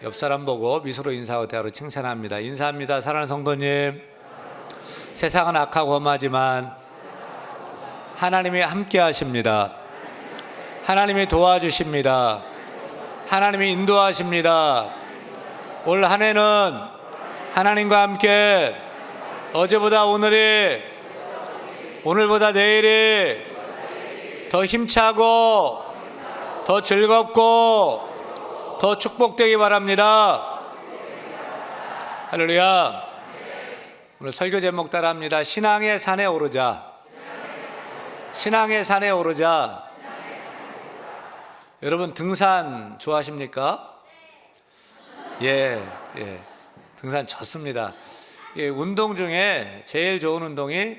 옆 사람 보고 미소로 인사하고 대화로 칭찬합니다. 인사합니다. 사랑하는 성도님, 세상은 악하고 험하지만 하나님이 함께 하십니다. 하나님이 도와주십니다. 하나님이 인도하십니다. 올 한 해는 하나님과 함께 어제보다 오늘이, 오늘보다 내일이 더 힘차고 더 즐겁고 더 축복되기 바랍니다. 할렐루야. 오늘 설교 제목 따라합니다. 신앙의 산에 오르자. 신앙의 산에 오르자. 여러분 등산 좋아하십니까? 예. 등산 좋습니다. 운동 중에 제일 좋은 운동이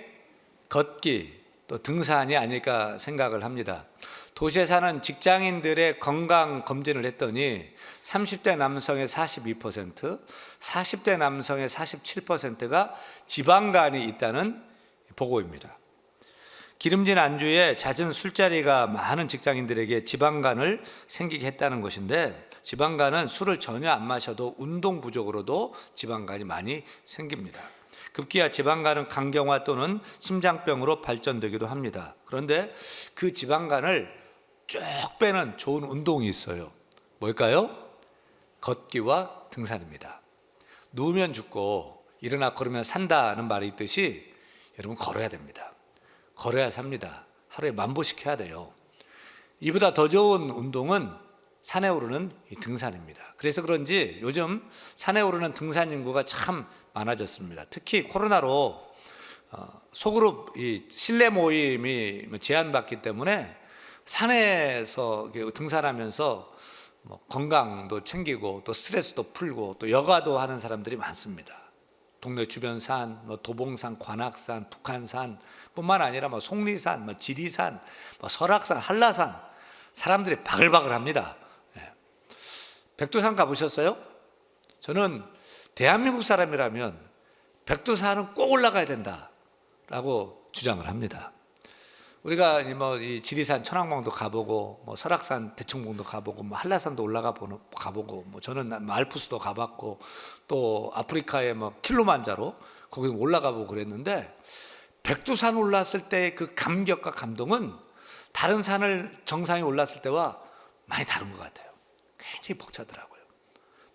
걷기, 또 등산이 아닐까 생각을 합니다. 도시에 사는 직장인들의 건강 검진을 했더니 30대 남성의 42%, 40대 남성의 47%가 지방간이 있다는 보고입니다. 기름진 안주에 잦은 술자리가 많은 직장인들에게 지방간을 생기게 했다는 것인데, 지방간은 술을 전혀 안 마셔도 운동 부족으로도 지방간이 많이 생깁니다. 급기야 지방간은 간경화 또는 심장병으로 발전되기도 합니다. 그런데 그 지방간을 쭉 빼는 좋은 운동이 있어요. 뭘까요? 걷기와 등산입니다. 누우면 죽고 일어나 걸으면 산다는 말이 있듯이 여러분 걸어야 됩니다. 걸어야 삽니다. 하루에 10,000보씩 해야 돼요. 이보다 더 좋은 운동은 산에 오르는 이 등산입니다. 그래서 그런지 요즘 산에 오르는 등산 인구가 참 많아졌습니다. 특히 코로나로 소그룹 이 실내 모임이 제한받기 때문에 산에서 등산하면서 건강도 챙기고 또 스트레스도 풀고 또 여가도 하는 사람들이 많습니다. 동네 주변 산, 도봉산, 관악산, 북한산 뿐만 아니라 속리산, 지리산, 설악산, 한라산, 사람들이 바글바글합니다. 백두산 가보셨어요? 저는 대한민국 사람이라면 백두산은 꼭 올라가야 된다라고 주장을 합니다. 우리가 이 지리산 천왕봉도 가보고 설악산 대청봉도 가보고 한라산도 가보고 저는 알프스도 가봤고 또 아프리카의 킬리만자로 거기 올라가보고 그랬는데, 백두산 올랐을 때의 그 감격과 감동은 다른 산을 정상에 올랐을 때와 많이 다른 것 같아요. 굉장히 벅차더라고요.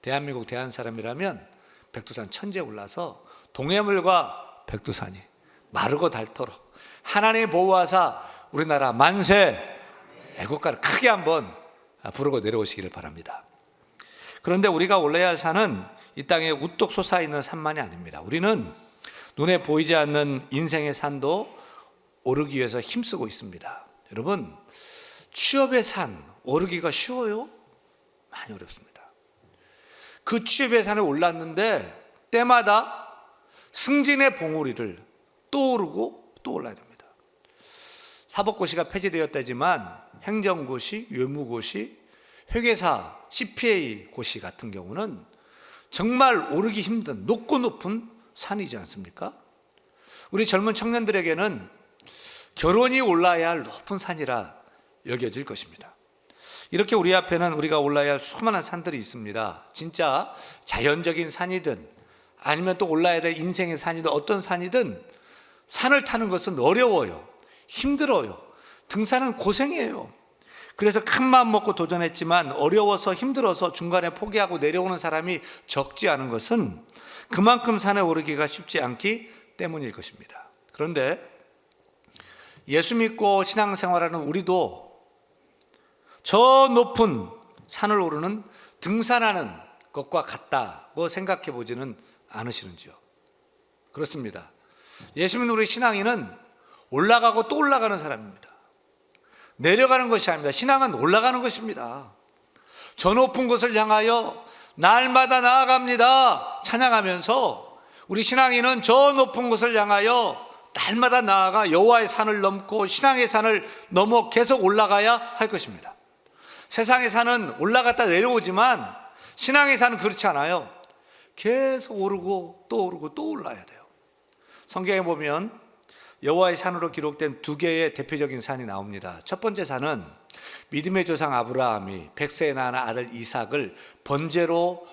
대한민국 대한 사람이라면 백두산 천지에 올라서 동해물과 백두산이 마르고 닳도록 하나님의 보호하사 우리나라 만세 애국가를 크게 한번 부르고 내려오시기를 바랍니다. 그런데 우리가 올라야 할 산은 이 땅에 우뚝 솟아있는 산만이 아닙니다. 우리는 눈에 보이지 않는 인생의 산도 오르기 위해서 힘쓰고 있습니다. 여러분, 취업의 산 오르기가 쉬워요? 많이 어렵습니다. 그 취업의 산에 올랐는데 때마다 승진의 봉우리를 또 오르고 또 올라야 됩니다. 사법고시가 폐지되었다지만 행정고시, 외무고시, 회계사, CPA 고시 같은 경우는 정말 오르기 힘든 높고 높은 산이지 않습니까? 우리 젊은 청년들에게는 결혼이 올라야 할 높은 산이라 여겨질 것입니다. 이렇게 우리 앞에는 우리가 올라야 할 수많은 산들이 있습니다. 진짜 자연적인 산이든 아니면 또 올라야 될 인생의 산이든 어떤 산이든 산을 타는 것은 어려워요. 힘들어요. 등산은 고생이에요. 그래서 큰 마음 먹고 도전했지만 어려워서 힘들어서 중간에 포기하고 내려오는 사람이 적지 않은 것은 그만큼 산에 오르기가 쉽지 않기 때문일 것입니다. 그런데 예수 믿고 신앙생활하는 우리도 저 높은 산을 오르는 등산하는 것과 같다고 생각해 보지는 않으시는지요? 그렇습니다. 예수 믿는 우리 신앙인은 올라가고 또 올라가는 사람입니다. 내려가는 것이 아닙니다. 신앙은 올라가는 것입니다. 저 높은 곳을 향하여 날마다 나아갑니다 찬양하면서 우리 신앙인은 저 높은 곳을 향하여 날마다 나아가 여호와의 산을 넘고 신앙의 산을 넘어 계속 올라가야 할 것입니다. 세상의 산은 올라갔다 내려오지만 신앙의 산은 그렇지 않아요. 계속 오르고 또 오르고 또 올라야 돼요. 성경에 보면 여호와의 산으로 기록된 2개의 대표적인 산이 나옵니다. 첫 번째 산은 믿음의 조상 아브라함이 100세에 낳은 아들 이삭을 번제로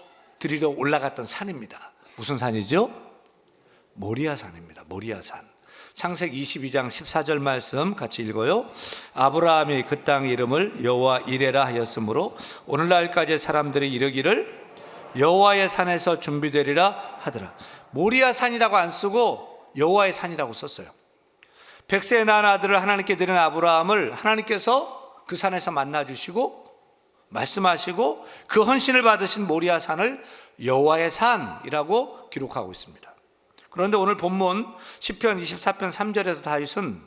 드리러 올라갔던 산입니다. 무슨 산이죠? 모리아산입니다. 모리아산. 창세기 22장 14절 말씀 같이 읽어요. 아브라함이 그 땅 이름을 여호와 이레라 하였으므로 오늘날까지 사람들이 이르기를 여호와의 산에서 준비되리라 하더라. 모리아산이라고 안 쓰고 여호와의 산이라고 썼어요. 100세에 낳은 아들을 하나님께 드린 아브라함을 하나님께서 그 산에서 만나주시고 말씀하시고 그 헌신을 받으신 모리아산을 여호와의 산이라고 기록하고 있습니다. 그런데 오늘 본문 시편 24편 3절에서 다윗은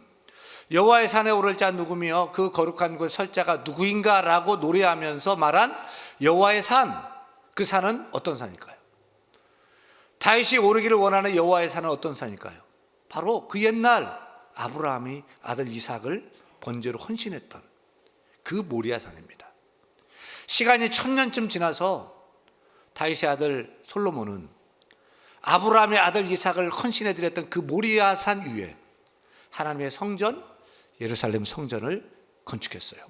여호와의 산에 오를 자 누구며 그 거룩한 곳에 설 자가 누구인가 라고 노래하면서 말한 여호와의 산, 그 산은 어떤 산일까요? 다윗이 오르기를 원하는 여호와의 산은 어떤 산일까요? 바로 그 옛날 아브라함이 아들 이삭을 번제로 헌신했던 그 모리아산입니다. 시간이 1000년쯤 지나서 다윗의 아들 솔로몬은 아브라함의 아들 이삭을 헌신해 드렸던 그 모리아산 위에 하나님의 성전, 예루살렘 성전을 건축했어요.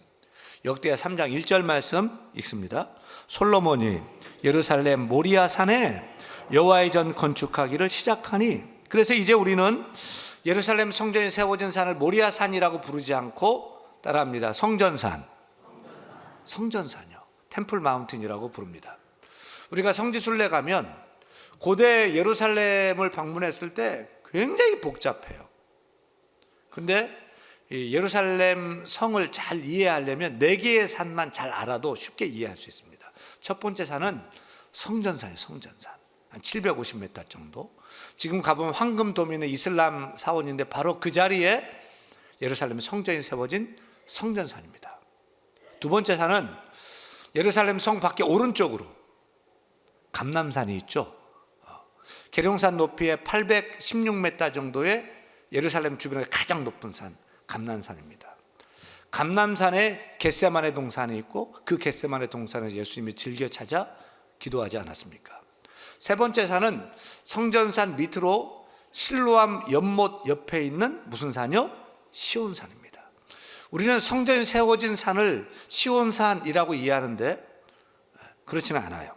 역대하 3장 1절 말씀 읽습니다. 솔로몬이 예루살렘 모리아산에 여호와의 전 건축하기를 시작하니, 그래서 이제 우리는 예루살렘 성전이 세워진 산을 모리아산이라고 부르지 않고 따라합니다. 성전산이요, 템플 마운틴이라고 부릅니다. 우리가 성지순례 가면 고대 예루살렘을 방문했을 때 굉장히 복잡해요. 근데 이 예루살렘 성을 잘 이해하려면 4개의 산만 잘 알아도 쉽게 이해할 수 있습니다. 첫 번째 산은 성전산이에요. 성전산. 한 750m 정도. 지금 가보면 황금도미는 이슬람 사원인데 바로 그 자리에 예루살렘 성전이 세워진 성전산입니다. 두 번째 산은 예루살렘 성 밖에 오른쪽으로 감람산이 있죠. 계룡산 높이의 816m 정도의 예루살렘 주변의 가장 높은 산, 감람산입니다. 감람산에 겟세마네 동산이 있고 그 겟세마네 동산에서 예수님이 즐겨 찾아 기도하지 않았습니까? 세 번째 산은 성전산 밑으로 실로암 연못 옆에 있는 무슨 산이요? 시온산입니다. 우리는 성전이 세워진 산을 시온산이라고 이해하는데 그렇지는 않아요.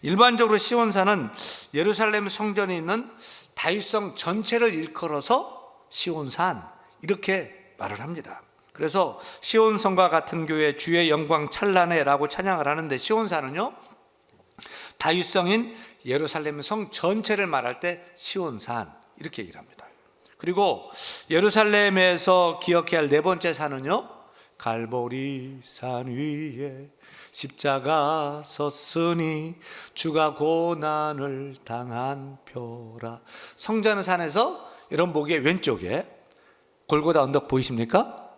일반적으로 시온산은 예루살렘 성전이 있는 다윗성 전체를 일컬어서 시온산 이렇게 말을 합니다. 그래서 시온성과 같은 교회 주의 영광 찬란해라고 찬양을 하는데, 시온산은요 다윗성인 예루살렘 성 전체를 말할 때 시온산 이렇게 얘기를 합니다. 그리고 예루살렘에서 기억해야 할 네 번째 산은요, 갈보리 산 위에 십자가 섰으니 주가 고난을 당한 표라. 성전산에서 여러분 보기에 왼쪽에 골고다 언덕 보이십니까?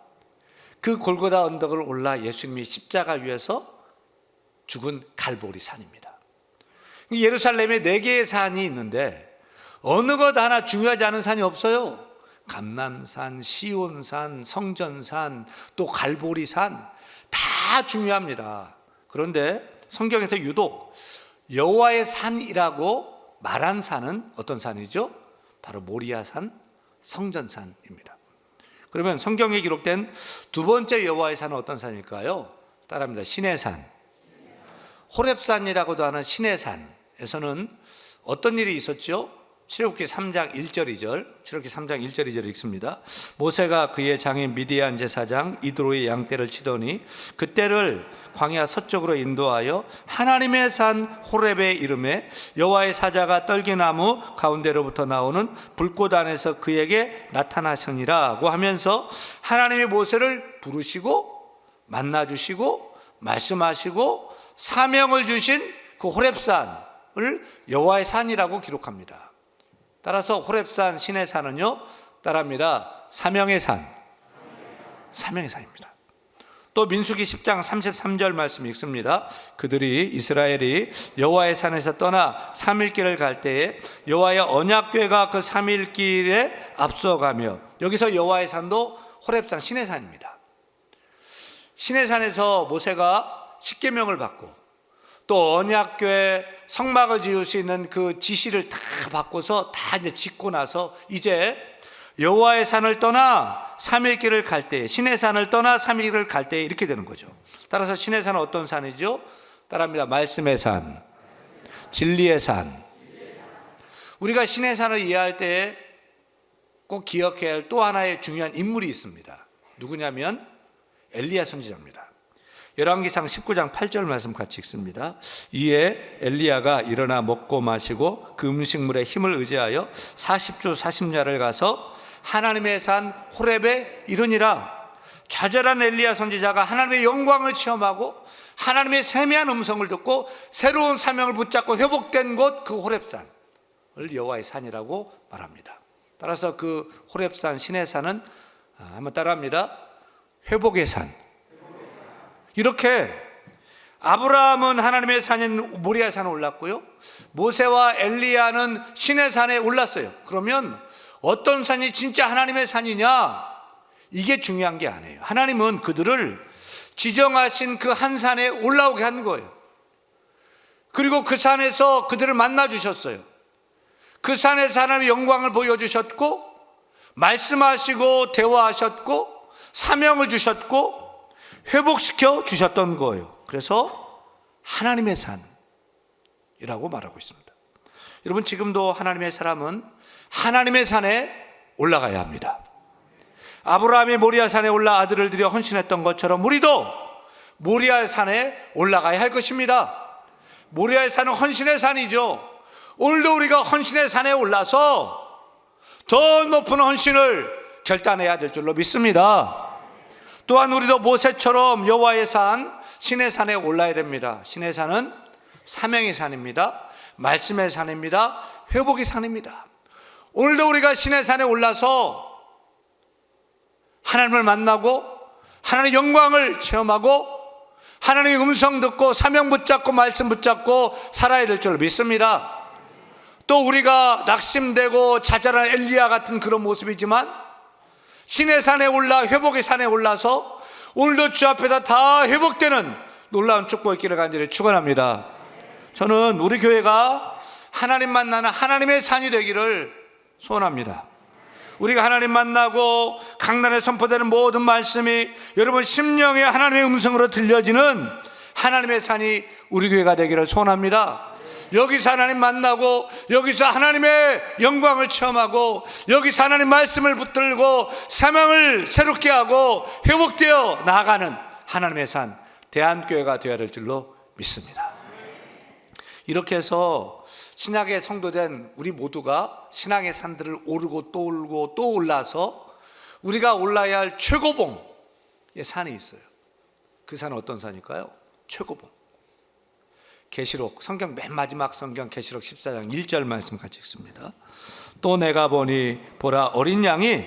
그 골고다 언덕을 올라 예수님이 십자가 위에서 죽은 갈보리 산입니다. 예루살렘에 4개의 산이 있는데 어느 것 하나 중요하지 않은 산이 없어요. 감람산, 시온산, 성전산, 또 갈보리산 다 중요합니다. 그런데 성경에서 유독 여호와의 산이라고 말한 산은 어떤 산이죠? 바로 모리아산, 성전산입니다. 그러면 성경에 기록된 두 번째 여호와의 산은 어떤 산일까요? 따라합니다. 시내산. 호렙산이라고도 하는 시내산에서는 어떤 일이 있었죠? 출애굽기 3장 1절 2절, 출애굽기 3장 1절 2절 읽습니다. 모세가 그의 장인 미디안 제사장 이드로의 양떼를 치더니 그떼를 광야 서쪽으로 인도하여 하나님의 산 호렙에 이름에 여호와의 사자가 떨기나무 가운데로부터 나오는 불꽃 안에서 그에게 나타나시니라고 하면서 하나님이 모세를 부르시고 만나주시고 말씀하시고 사명을 주신 그 호렙산을 여호와의 산이라고 기록합니다. 따라서 호렙산, 시내산은요 따라합니다. 사명의 산, 사명의 산입니다. 또 민수기 10장 33절 말씀 읽습니다. 그들이 이스라엘이 여호와의 산에서 떠나 3일길을 갈 때에 여호와의 언약궤가 그 3일길에 앞서가며, 여기서 여호와의 산도 호렙산, 시내산입니다. 시내산에서 모세가 십계명을 받고 또 언약궤 성막을 지을 수 있는 그 지시를 다 받고서 다 이제 짓고 나서 이제 여호와의 산을 떠나 3일길을 갈 때, 시내산을 떠나 3일길을 갈 때 이렇게 되는 거죠. 따라서 시내산은 어떤 산이죠? 따라합니다. 말씀의 산. 진리의 산. 우리가 신의 산을 이해할 때 꼭 기억해야 할 또 하나의 중요한 인물이 있습니다. 누구냐면 엘리야 선지자입니다. 열왕기상 19장 8절 말씀 같이 읽습니다. 이에 엘리야가 일어나 먹고 마시고 그 음식물의 힘을 의지하여 40주 40야를 가서 하나님의 산 호렙에 이르니라. 좌절한 엘리야 선지자가 하나님의 영광을 체험하고 하나님의 세미한 음성을 듣고 새로운 사명을 붙잡고 회복된 곳, 그 호렙산을 여호와의 산이라고 말합니다. 따라서 그 호렙산, 신의 산은 한번 따라합니다. 회복의 산. 이렇게 아브라함은 하나님의 산인 모리아 산에 올랐고요, 모세와 엘리야는 신의 산에 올랐어요. 그러면 어떤 산이 진짜 하나님의 산이냐, 이게 중요한 게 아니에요. 하나님은 그들을 지정하신 그 한 산에 올라오게 한 거예요. 그리고 그 산에서 그들을 만나 주셨어요. 그 산에서 하나님의 영광을 보여주셨고, 말씀하시고 대화하셨고, 사명을 주셨고, 회복시켜 주셨던 거예요. 그래서 하나님의 산이라고 말하고 있습니다. 여러분, 지금도 하나님의 사람은 하나님의 산에 올라가야 합니다. 아브라함이 모리아 산에 올라 아들을 들여 헌신했던 것처럼 우리도 모리아 산에 올라가야 할 것입니다. 모리아의 산은 헌신의 산이죠. 오늘도 우리가 헌신의 산에 올라서 더 높은 헌신을 결단해야 될 줄로 믿습니다. 또한 우리도 모세처럼 여호와의 산, 신의 산에 올라야 됩니다. 신의 산은 사명의 산입니다. 말씀의 산입니다. 회복의 산입니다. 오늘도 우리가 신의 산에 올라서 하나님을 만나고 하나님의 영광을 체험하고 하나님의 음성 듣고 사명 붙잡고 말씀 붙잡고 살아야 될 줄로 믿습니다. 또 우리가 낙심되고 좌절한 엘리야 같은 그런 모습이지만 신의 산에 올라 회복의 산에 올라서 오늘도 주 앞에다 다 회복되는 놀라운 축복 있기를 간절히 축원합니다. 저는 우리 교회가 하나님 만나는 하나님의 산이 되기를 소원합니다. 우리가 하나님 만나고 강단에 선포되는 모든 말씀이 여러분 심령에 하나님의 음성으로 들려지는 하나님의 산이 우리 교회가 되기를 소원합니다. 여기서 하나님 만나고 여기서 하나님의 영광을 체험하고 여기서 하나님 말씀을 붙들고 사명을 새롭게 하고 회복되어 나아가는 하나님의 산 대한교회가 되어야 될 줄로 믿습니다. 이렇게 해서 신약의 성도된 우리 모두가 신앙의 산들을 오르고 또 오르고 또 올라서 우리가 올라야 할 최고봉의 산이 있어요. 그 산은 어떤 산일까요? 최고봉. 계시록, 성경 맨 마지막 성경 계시록 14장 1절 말씀 같이 읽습니다. 또 내가 보니 보라, 어린 양이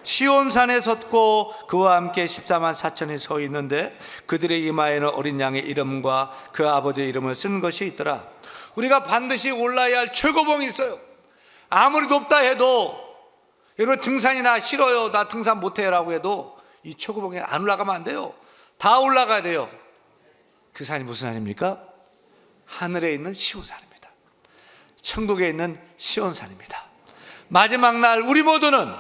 시온산에 섰고 그와 함께 14만 4천이 서 있는데 그들의 이마에는 어린 양의 이름과 그 아버지의 이름을 쓴 것이 있더라. 우리가 반드시 올라야 할 최고봉이 있어요. 아무리 높다 해도, 여러분 등산이나 싫어요, 나 등산 못해요 라고 해도 이 최고봉에 안 올라가면 안 돼요. 다 올라가야 돼요. 그 산이 무슨 산입니까? 하늘에 있는 시온산입니다. 천국에 있는 시온산입니다. 마지막 날 우리 모두는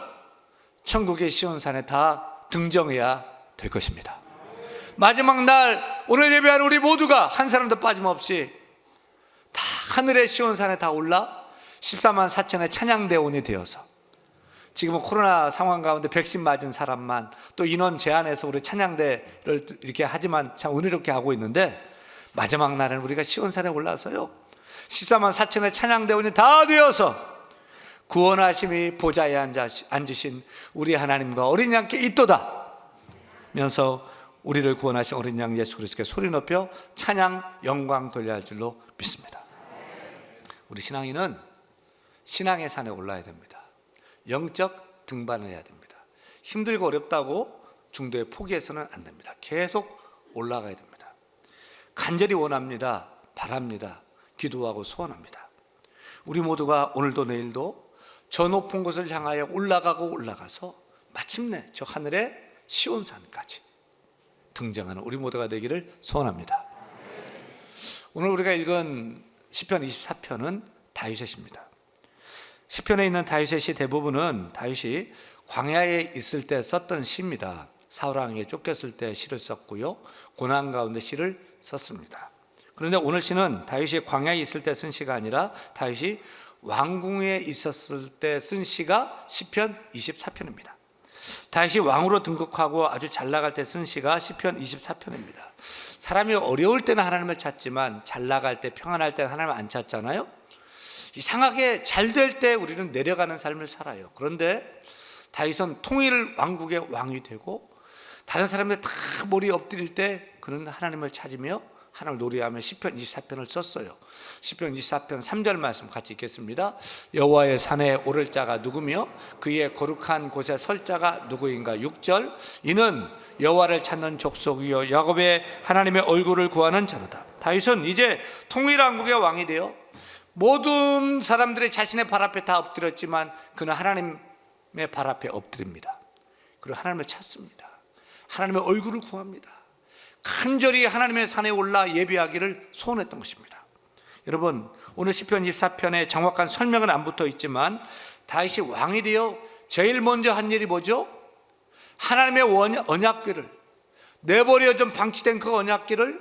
천국의 시온산에 다 등정해야 될 것입니다. 마지막 날 오늘 예배하는 우리 모두가 한 사람도 빠짐없이 다 하늘의 시온산에 다 올라 14만 4천의 찬양대원이 되어서, 지금은 코로나 상황 가운데 백신 맞은 사람만 또 인원 제한해서 우리 찬양대를 이렇게 하지만 참 은혜롭게 하고 있는데, 마지막 날에는 우리가 시온산에 올라서요 14만 4천의 찬양대원이 다 되어서 구원하심이 보좌에 앉으신 우리 하나님과 어린 양께 있도다 면서 우리를 구원하신 어린 양 예수 그리스도께 소리 높여 찬양 영광 돌려야 할 줄로 믿습니다. 우리 신앙인은 신앙의 산에 올라야 됩니다. 영적 등반을 해야 됩니다. 힘들고 어렵다고 중도에 포기해서는 안 됩니다. 계속 올라가야 됩니다. 간절히 원합니다. 바랍니다. 기도하고 소원합니다. 우리 모두가 오늘도 내일도 저 높은 곳을 향하여 올라가고 올라가서 마침내 저 하늘의 시온산까지 등정하는 우리 모두가 되기를 소원합니다. 오늘 우리가 읽은 시편 24편은 다윗의 시입니다. 시편에 있는 다윗의 시 대부분은 다윗이 광야에 있을 때 썼던 시입니다. 사울 왕에게 쫓겼을 때 시를 썼고요, 고난 가운데 시를 썼습니다. 그런데 오늘 시는 다윗이 광야에 있을 때 쓴 시가 아니라 다윗이 왕궁에 있었을 때 쓴 시가 시편 24편입니다. 다윗이 왕으로 등극하고 아주 잘 나갈 때 쓴 시가 시편 24편입니다. 사람이 어려울 때는 하나님을 찾지만 잘 나갈 때, 평안할 때는 하나님을 안 찾잖아요. 이상하게 잘 될 때 우리는 내려가는 삶을 살아요. 그런데 다윗은 통일 왕국의 왕이 되고 다른 사람들 다 머리 엎드릴 때 그는 하나님을 찾으며 하나님을 노래하며 시편 24편을 썼어요. 시편 24편 3절 말씀 같이 읽겠습니다. 여호와의 산에 오를 자가 누구며 그의 거룩한 곳에 설 자가 누구인가. 6절 이는 여호와를 찾는 족속이요 야곱의 하나님의 얼굴을 구하는 자로다. 다윗은 이제 통일왕국의 왕이 되어 모든 사람들이 자신의 발 앞에 다 엎드렸지만 그는 하나님의 발 앞에 엎드립니다. 그리고 하나님을 찾습니다. 하나님의 얼굴을 구합니다. 간절히 하나님의 산에 올라 예배하기를 소원했던 것입니다. 여러분, 오늘 시편 24편에 정확한 설명은 안 붙어 있지만 다윗이 왕이 되어 제일 먼저 한 일이 뭐죠? 하나님의 언약궤를, 내버려 좀 방치된 그 언약궤를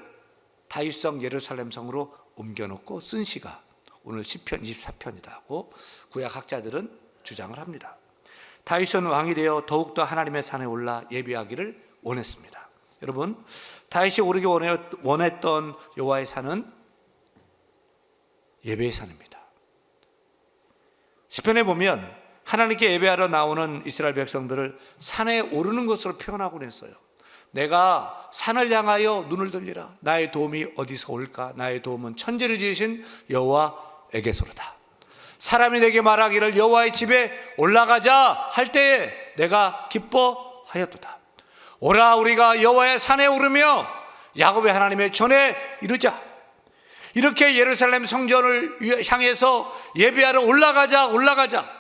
다윗성 예루살렘 성으로 옮겨놓고 쓴 시가 오늘 시편 24편이라고 구약학자들은 주장을 합니다. 다윗은 왕이 되어 더욱더 하나님의 산에 올라 예배하기를 원했습니다. 여러분, 다윗이 오르기 원했던 여호와의 산은 예배의 산입니다. 시편에 보면 하나님께 예배하러 나오는 이스라엘 백성들을 산에 오르는 것으로 표현하곤 했어요. 내가 산을 향하여 눈을 들리라. 나의 도움이 어디서 올까? 나의 도움은 천지를 지으신 여호와에게서로다. 사람이 내게 말하기를 여호와의 집에 올라가자 할 때에 내가 기뻐하였도다. 오라 우리가 여호와의 산에 오르며 야곱의 하나님의 전에 이르자. 이렇게 예루살렘 성전을 향해서 예배하러 올라가자.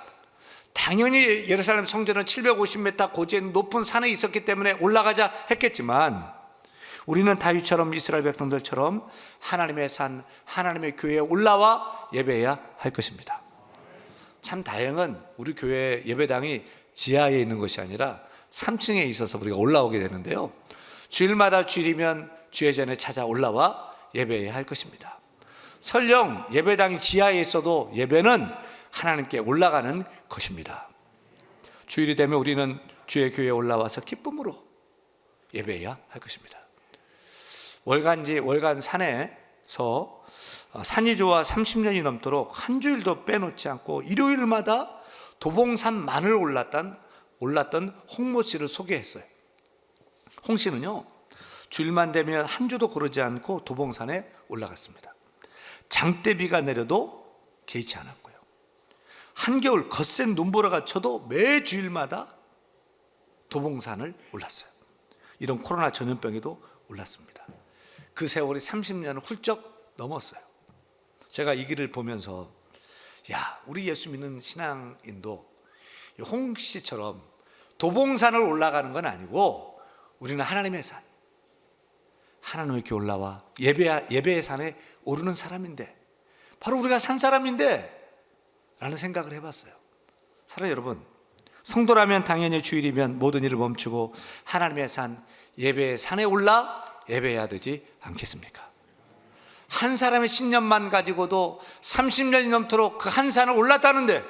당연히 예루살렘 성전은 750m 고지의 높은 산에 있었기 때문에 올라가자 했겠지만 우리는 다윗처럼 이스라엘 백성들처럼 하나님의 산, 하나님의 교회에 올라와 예배해야 할 것입니다. 참 다행은 우리 교회 예배당이 지하에 있는 것이 아니라 3층에 있어서 우리가 올라오게 되는데요, 주일마다 주일이면 주의 전에 찾아 올라와 예배해야 할 것입니다. 설령 예배당이 지하에 있어도 예배는 하나님께 올라가는 것입니다. 주일이 되면 우리는 주의 교회에 올라와서 기쁨으로 예배해야 할 것입니다. 월간 산에서 산이조와 30년이 넘도록 한 주일도 빼놓지 않고 일요일마다 도봉산만을 올랐던 홍모 씨를 소개했어요. 홍 씨는요, 주일만 되면 한 주도 거르지 않고 도봉산에 올라갔습니다. 장대비가 내려도 개의치 않았고요. 한겨울 거센 눈보라가 쳐도 매 주일마다 도봉산을 올랐어요. 이런 코로나 전염병에도 올랐습니다. 그 세월이 30년을 훌쩍 넘었어요. 제가 이 길을 보면서 우리 예수 믿는 신앙인도 홍 씨처럼 도봉산을 올라가는 건 아니고 우리는 하나님의 산, 하나님의 교회 올라와 예배의 산에 오르는 사람인데, 바로 우리가 산 사람인데 라는 생각을 해봤어요. 사랑하는 여러분, 성도라면 당연히 주일이면 모든 일을 멈추고 하나님의 산, 예배의 산에 올라 예배해야 되지 않겠습니까? 한 사람의 신념만 가지고도 30년이 넘도록 그 한 산을 올랐다는데,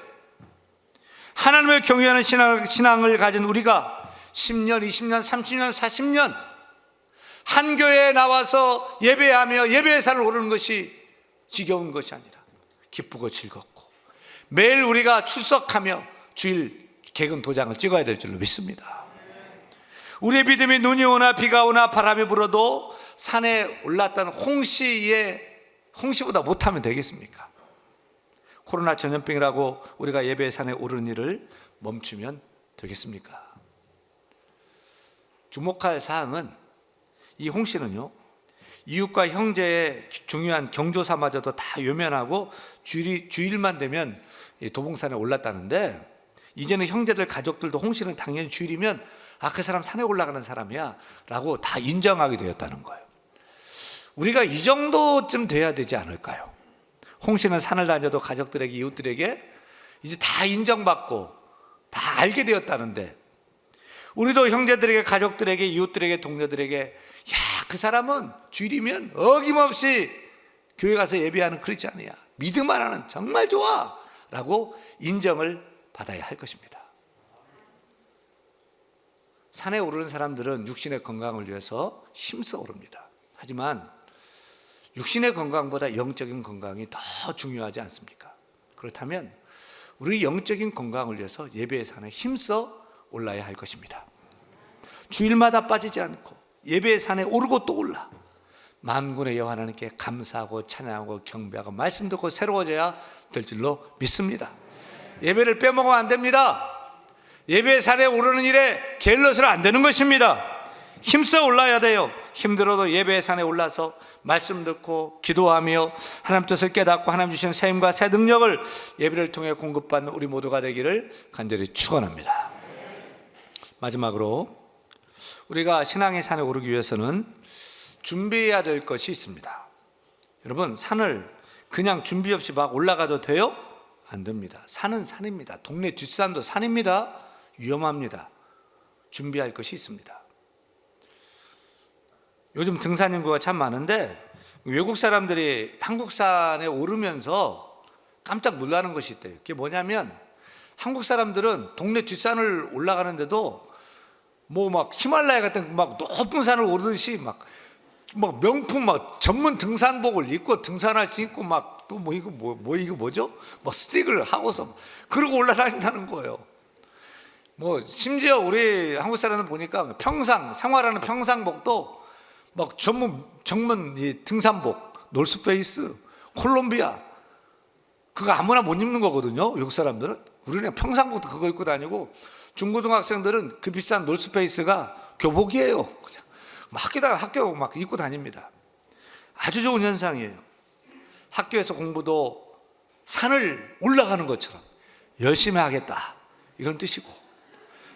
하나님을 경외하는 신앙을 가진 우리가 10년, 20년, 30년, 40년 한 교회에 나와서 예배하며 예배의 산을 오르는 것이 지겨운 것이 아니라 기쁘고 즐겁고 매일 우리가 출석하며 주일 개근 도장을 찍어야 될 줄로 믿습니다. 우리의 믿음이 눈이 오나 비가 오나 바람이 불어도 산에 올랐던 홍씨보다 못하면 되겠습니까? 코로나 전염병이라고 우리가 예배의 산에 오르는 일을 멈추면 되겠습니까? 주목할 사항은 이 홍씨는요, 이웃과 형제의 중요한 경조사마저도 다 외면하고 주일만 되면 도봉산에 올랐다는데, 이제는 형제들 가족들도 홍씨는 당연히 주일이면 그 사람 산에 올라가는 사람이야 라고 다 인정하게 되었다는 거예요. 우리가 이 정도쯤 돼야 되지 않을까요? 홍씨는 산을 다녀도 가족들에게, 이웃들에게 이제 다 인정받고 다 알게 되었다는데, 우리도 형제들에게, 가족들에게, 이웃들에게, 동료들에게 그 사람은 주일이면 어김없이 교회 가서 예배하는 크리스찬이야, 믿음 하나는 정말 좋아 라고 인정을 받아야 할 것입니다. 산에 오르는 사람들은 육신의 건강을 위해서 힘써 오릅니다. 하지만 육신의 건강보다 영적인 건강이 더 중요하지 않습니까? 그렇다면 우리 영적인 건강을 위해서 예배의 산에 힘써 올라야 할 것입니다. 주일마다 빠지지 않고 예배의 산에 오르고 또 올라 만군의 여호와 하나님께 감사하고 찬양하고 경배하고 말씀 듣고 새로워져야 될 줄로 믿습니다. 예배를 빼먹으면 안 됩니다. 예배의 산에 오르는 일에 게을러서는 안 되는 것입니다. 힘써 올라야 돼요. 힘들어도 예배의 산에 올라서 말씀 듣고 기도하며 하나님 뜻을 깨닫고 하나님 주신 새 힘과 새 능력을 예배를 통해 공급받는 우리 모두가 되기를 간절히 축원합니다. 마지막으로 우리가 신앙의 산에 오르기 위해서는 준비해야 될 것이 있습니다. 여러분, 산을 그냥 준비 없이 막 올라가도 돼요? 안 됩니다. 산은 산입니다. 동네 뒷산도 산입니다. 위험합니다. 준비할 것이 있습니다. 요즘 등산 인구가 참 많은데 외국 사람들이 한국산에 오르면서 깜짝 놀라는 것이 있대요. 그게 뭐냐면 한국 사람들은 동네 뒷산을 올라가는데도 뭐 막 히말라야 같은 막 높은 산을 오르듯이 막 명품 막 전문 등산복을 입고 등산화 신고 막 또 뭐 이거 이거 뭐죠? 뭐 스틱을 하고서 그러고 올라다닌다는 거예요. 뭐 심지어 우리 한국 사람들 보니까 생활하는 평상복도 막 전문 이 등산복, 놀스페이스, 콜롬비아 그거 아무나 못 입는 거거든요. 외국 사람들은. 우리는 평상복도 그거 입고 다니고 중고등학생들은 그 비싼 놀스페이스가 교복이에요. 그냥 학교 막 입고 다닙니다. 아주 좋은 현상이에요. 학교에서 공부도 산을 올라가는 것처럼 열심히 하겠다 이런 뜻이고,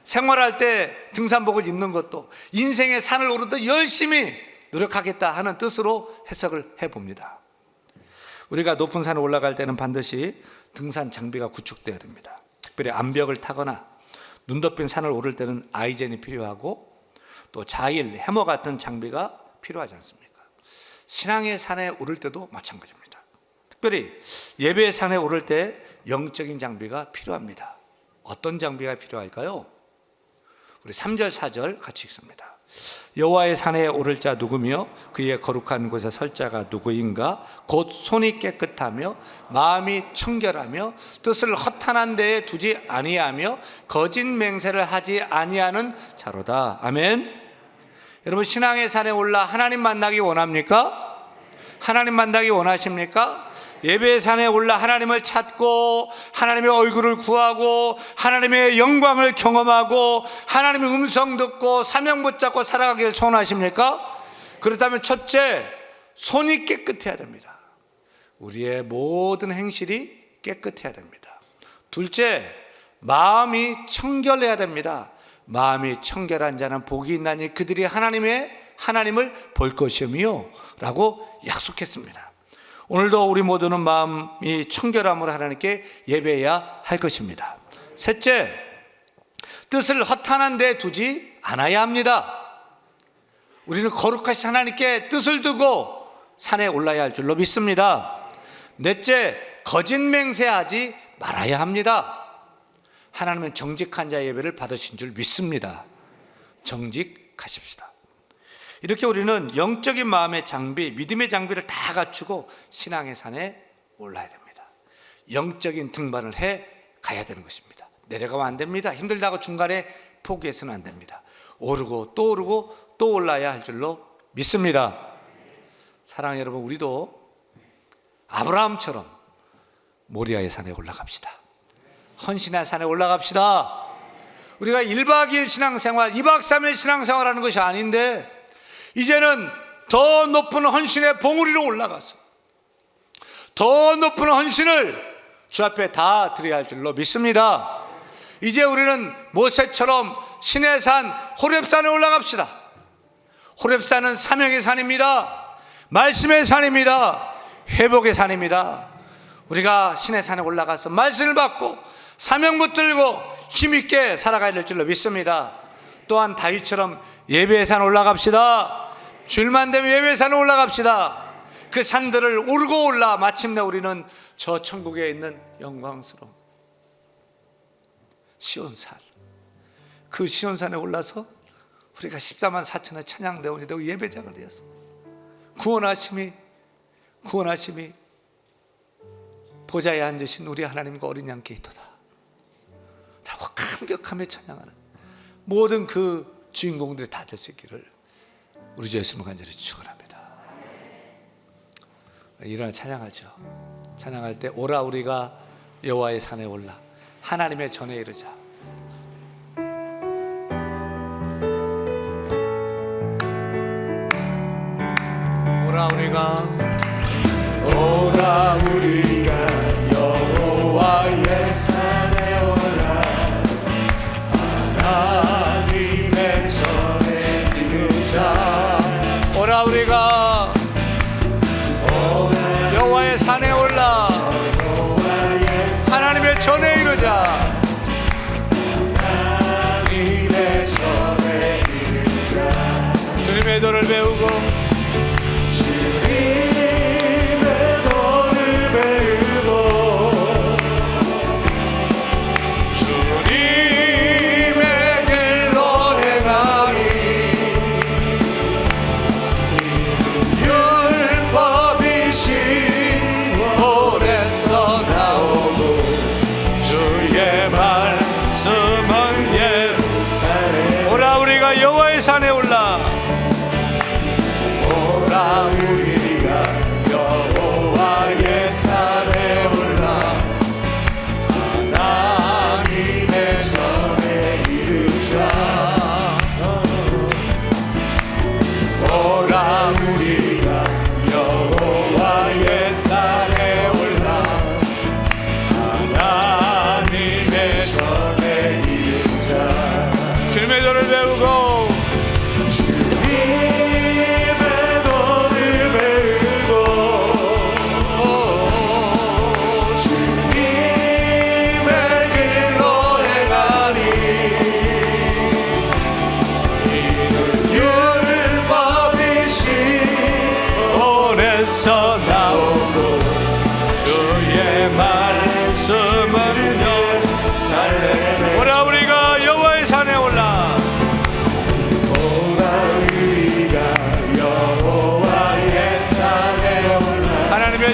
생활할 때 등산복을 입는 것도 인생의 산을 오르듯 열심히 노력하겠다 하는 뜻으로 해석을 해봅니다. 우리가 높은 산에 올라갈 때는 반드시 등산 장비가 구축되어야 됩니다. 특별히 암벽을 타거나 눈 덮인 산을 오를 때는 아이젠이 필요하고 또 자일, 해머 같은 장비가 필요하지 않습니까? 신앙의 산에 오를 때도 마찬가지입니다. 특별히 예배의 산에 오를 때 영적인 장비가 필요합니다. 어떤 장비가 필요할까요? 우리 3절 4절 같이 읽습니다. 여호와의 산에 오를 자 누구며 그의 거룩한 곳에 설 자가 누구인가? 곧 손이 깨끗하며 마음이 청결하며 뜻을 허탄한 데에 두지 아니하며 거짓 맹세를 하지 아니하는 자로다. 아멘. 여러분, 신앙의 산에 올라 하나님 만나기 원합니까? 하나님 만나기 원하십니까? 예배의 산에 올라 하나님을 찾고 하나님의 얼굴을 구하고 하나님의 영광을 경험하고 하나님의 음성 듣고 사명 붙잡고 살아가기를 소원하십니까? 그렇다면 첫째, 손이 깨끗해야 됩니다. 우리의 모든 행실이 깨끗해야 됩니다. 둘째, 마음이 청결해야 됩니다. 마음이 청결한 자는 복이 있나니 그들이 하나님을 볼 것이며 라고 약속했습니다. 오늘도 우리 모두는 마음이 청결함으로 하나님께 예배해야 할 것입니다. 셋째, 뜻을 허탄한 데 두지 않아야 합니다. 우리는 거룩하신 하나님께 뜻을 두고 산에 올라야 할 줄로 믿습니다. 넷째, 거짓 맹세하지 말아야 합니다. 하나님은 정직한 자 예배를 받으신 줄 믿습니다. 정직하십시다. 이렇게 우리는 영적인 마음의 장비, 믿음의 장비를 다 갖추고 신앙의 산에 올라야 됩니다. 영적인 등반을 해 가야 되는 것입니다. 내려가면 안 됩니다. 힘들다고 중간에 포기해서는 안 됩니다. 오르고 또 올라야 할 줄로 믿습니다. 사랑하는 여러분, 우리도 아브라함처럼 모리아의 산에 올라갑시다. 헌신의 산에 올라갑시다. 우리가 1박 2일 신앙생활, 2박 3일 신앙생활하는 것이 아닌데 이제는 더 높은 헌신의 봉우리로 올라가서 더 높은 헌신을 주 앞에 다 드려야 할 줄로 믿습니다. 이제 우리는 모세처럼 신의 산 호렙산에 올라갑시다. 호렙산은 사명의 산입니다. 말씀의 산입니다. 회복의 산입니다. 우리가 신의 산에 올라가서 말씀을 받고 사명 붙들고 힘있게 살아가야 될 줄로 믿습니다. 또한 다윗처럼 예배의 산 올라갑시다. 주일만 되면 예배의 산에 올라갑시다. 그 산들을 오르고 올라 마침내 우리는 저 천국에 있는 영광스러운 시온산, 그 시온산에 올라서 우리가 14만 4천의 찬양대원이 되고 예배장을 이어서 구원하심이 보좌에 앉으신 우리 하나님과 어린 양께 있도다 라고 감격하며 찬양하는 모든 그 주인공들이 다 될 수 있기를 우리 주 예수님을 간절히 축원합니다. 일어나 찬양하죠. 찬양할 때 오라 우리가 여호와의 산에 올라 하나님의 전에 이르자. 오라 우리가 여호와의 산에 올라 하나님의 전에 이르자. 오라 우리가 여호와의 산에 올라 하나님의 전에 이르자. 하나님의 전에 이르자. 주님의 도를 배우고 산에 올라. 오라 우리가 여호와의 산에 올라 하나님의 전에 이르자. 오라 우리가 여호와의 산에 올라 하나님의 전에 이르자. 주님의 전을 배우고 나오고 주의 말씀은 살래. 오라 우리가 여호와의 산에 올라. 오라 우리가 여호와의 산에 올라 하나님의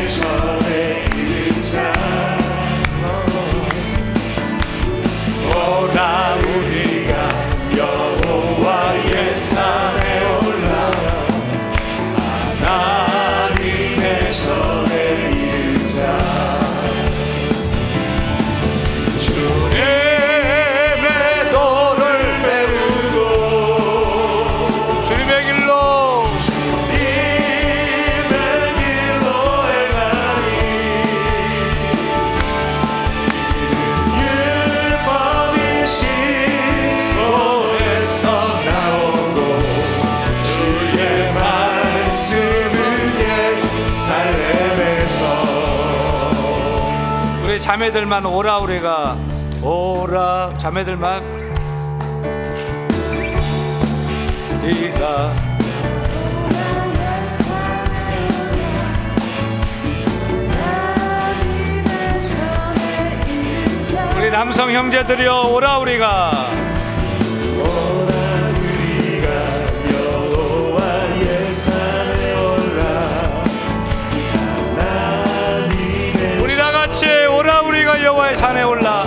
전에 이르자. 오라 우리가 여호와의 산에 올라 하나님의 전에 이르자. 주님의 도를 배우고 주님의 길로 행하니 율법이신 본에서 나오고 주의 말씀은 예루살렘에서. 우리 자매들만 오라. 우리가 오라 자매들만 네가 우리 남성 형제들이여 오라. 우리가 여호와의 산에 올라 우리 다 같이 오라. 우리가 여호와의 산에 올라